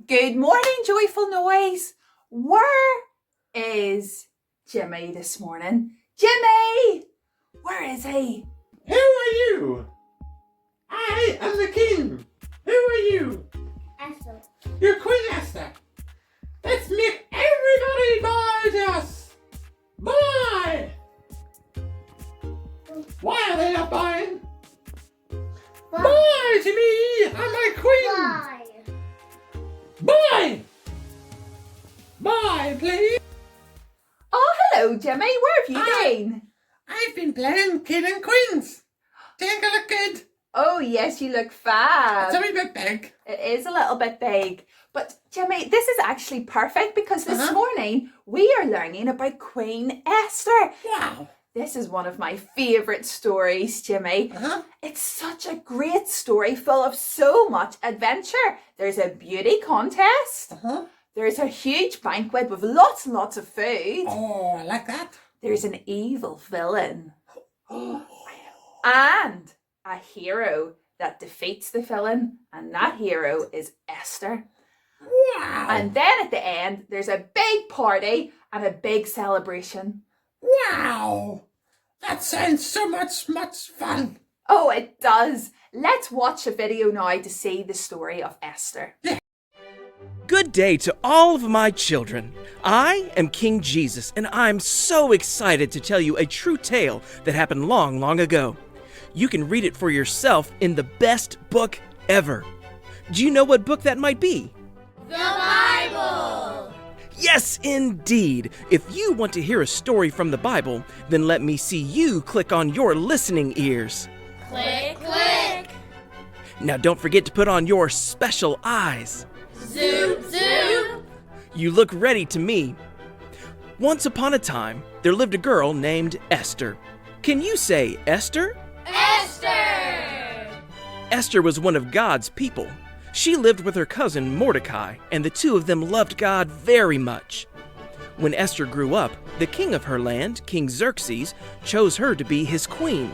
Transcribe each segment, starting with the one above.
Good morning, joyful noise. Where is Jimmy this morning? Jimmy! Where is he? Who are you? I am the king. Who are you? Esther. You're Queen Esther. Let's make everybody bow to us. Bye! Why are they not buying? Bye to me and my queen. Bye. Bye! Bye, please. Oh, hello, Jimmy. Where have you been? I've been playing King and Queens. Think I look good? Oh, yes, you look fab. It's a wee bit big. It is a little bit big. But, Jimmy, this is actually perfect because this morning we are learning about Queen Esther. Wow. This is one of my favourite stories, Jimmy. It's such a great story full of so much adventure. There's a beauty contest. There's a huge banquet with lots and lots of food. Oh, I like that. There's an evil villain. And a hero that defeats the villain. And that hero is Esther. Wow. And then at the end, there's a big party and a big celebration. Wow. That sounds so much fun. Oh, it does. Let's watch a video now to see the story of Esther. Good day to all of my children. I am King Jesus, and I'm so excited to tell you a true tale that happened long, long ago. You can read it for yourself in the best book ever. Do you know what book that might be? The Bible. Yes, indeed. If you want to hear a story from the Bible, then let me see you click on your listening ears. Click, click. Now don't forget to put on your special eyes. Zoom, zoom. You look ready to me. Once upon a time, there lived a girl named Esther. Can you say Esther? Esther. Esther was one of God's people. She lived with her cousin Mordecai, and the two of them loved God very much. When Esther grew up, the king of her land, King Xerxes, chose her to be his queen.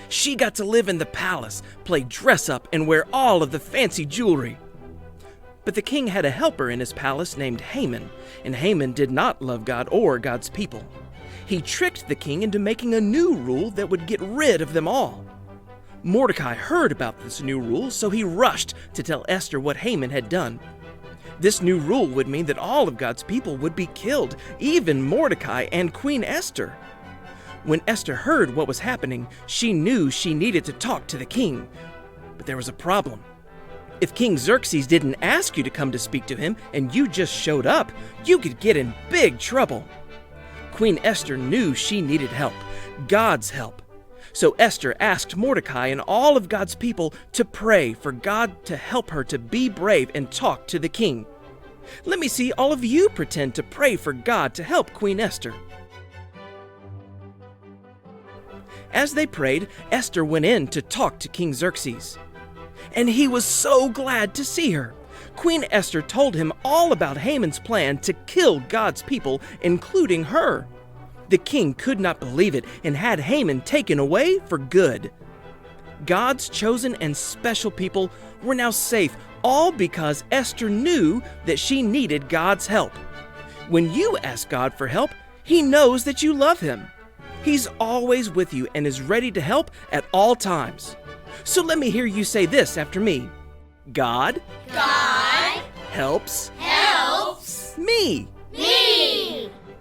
She got to live in the palace, play dress-up, and wear all of the fancy jewelry. But the king had a helper in his palace named Haman, and Haman did not love God or God's people. He tricked the king into making a new rule that would get rid of them all. Mordecai heard about this new rule, so he rushed to tell Esther what Haman had done. This new rule would mean that all of God's people would be killed, even Mordecai and Queen Esther. When Esther heard what was happening, she knew she needed to talk to the king. But there was a problem. If King Xerxes didn't ask you to come to speak to him and you just showed up, you could get in big trouble. Queen Esther knew she needed help, God's help. So Esther asked Mordecai and all of God's people to pray for God to help her to be brave and talk to the king. Let me see all of you pretend to pray for God to help Queen Esther. As they prayed, Esther went in to talk to King Xerxes. And he was so glad to see her. Queen Esther told him all about Haman's plan to kill God's people, including her. The king could not believe it and had Haman taken away for good. God's chosen and special people were now safe, all because Esther knew that she needed God's help. When you ask God for help, He knows that you love Him. He's always with you and is ready to help at all times. So let me hear you say this after me. God helps me.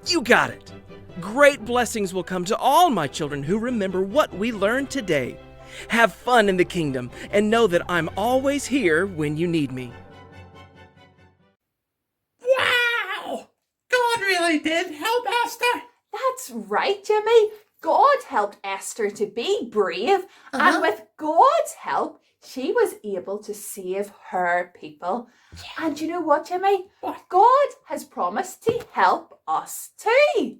You got it. Great blessings will come to all my children who remember what we learned today. Have fun in the kingdom and know that I'm always here when you need me. Wow. God really did help Esther. That's right, Jimmy. God helped Esther to be brave, and with God's help, she was able to save her people. And you know what, Jimmy? What? God has promised to help us too.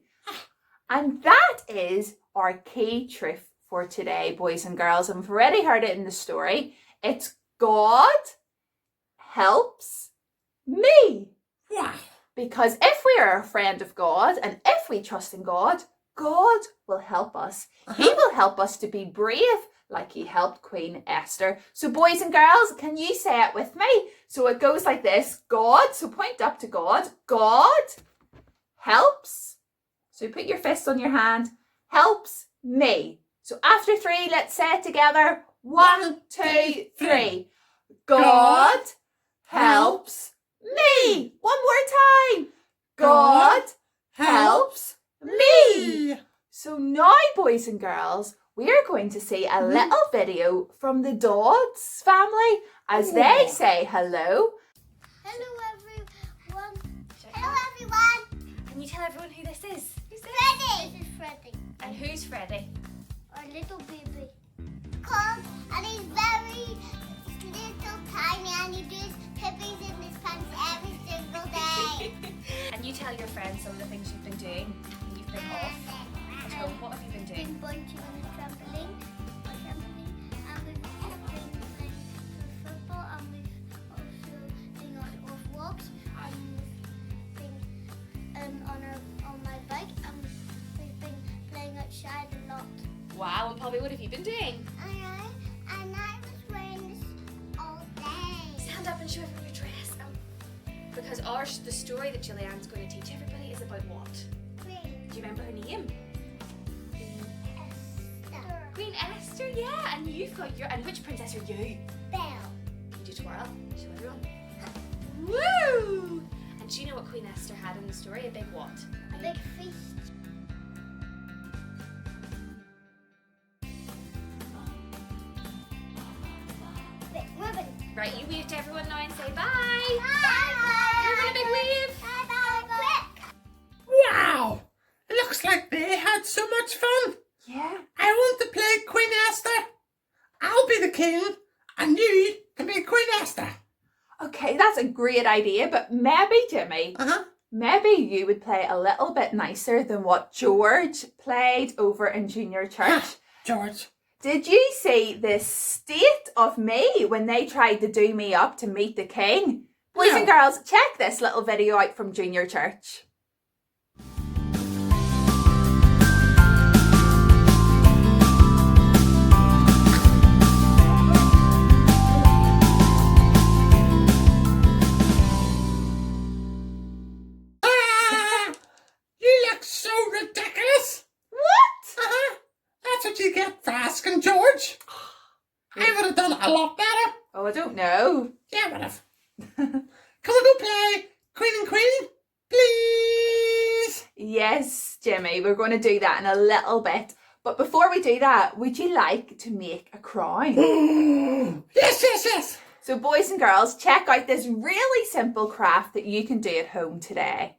And that is our key truth for today, boys and girls. And we've already heard it in the story. It's God helps me. Wow. Because if we are a friend of God and if we trust in God, God will help us. He will help us to be brave, like he helped Queen Esther. So boys and girls, can you say it with me? So it goes like this. God, so point up to God. God helps. So put your fist on your hand. Helps me. So after 3, let's say it together. 1, 2, 3. God helps me. One more time. God helps me. So now, boys and girls, we're going to see a little video from the Dodds family as they say hello. Hello everyone. Hello everyone. Can you tell everyone who this is? Freddy. This is Freddy. And who's Freddie? Our little baby. Cold and he's very little tiny and he does pippies in his pants every single day. And you tell your friends some of the things you've been doing when you've been off at home. What have you been doing? Been bunching on the trampoline, and we've been playing football, and we've also been on off walks, and we've been on my bike, and we've been playing outside a lot. Wow, and Poppy, what have you been doing? And I was wearing this all day. Stand up and show everyone your dress. Because the story that Julianne's going to teach everybody is about what? Green. Do you remember her name? Esther. Queen Esther, yeah. And you've got and which princess are you? Belle. Can you do twirl? Show everyone. Woo! And do you know what Queen Esther had in the story? A big what? A big feast. Big ribbon. Right, you wave to everyone now and say bye. Bye. Everyone a big wave. Bye. Wow! Looks like they had so much fun. Yeah. I want to play Queen Esther. I'll be the king, and you can be Queen Esther. Okay, that's a great idea, but maybe, Jimmy, maybe you would play a little bit nicer than what George played over in junior church. George. Did you see the state of me when they tried to do me up to meet the king? Boys and girls, check this little video out from junior church. You look so ridiculous. What? That's what you get for asking George. I would have done it a lot better. Oh, I don't know. Yeah, I would have. Can we go play Queen and Queen, please? Yes, Jimmy, we're going to do that in a little bit. But before we do that, would you like to make a crown? Yes. So boys and girls, check out this really simple craft that you can do at home today.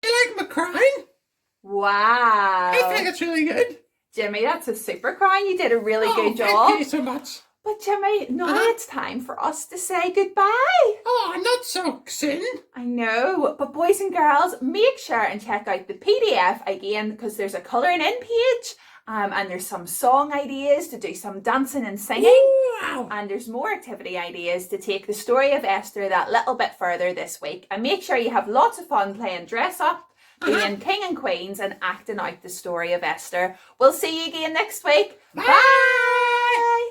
You like my crown? Wow. I think it's really good. Jimmy, that's a super crown. You did a really good Thank job. you so much. But Jimmy, now it's time for us to say goodbye. Oh, not so soon. I know, but boys and girls, make sure and check out the PDF again because there's a colouring in page and there's some song ideas to do some dancing and singing. Wow. And there's more activity ideas to take the story of Esther that little bit further this week. And make sure you have lots of fun playing dress up, being king and queens and acting out the story of Esther. We'll see you again next week. Bye. Bye.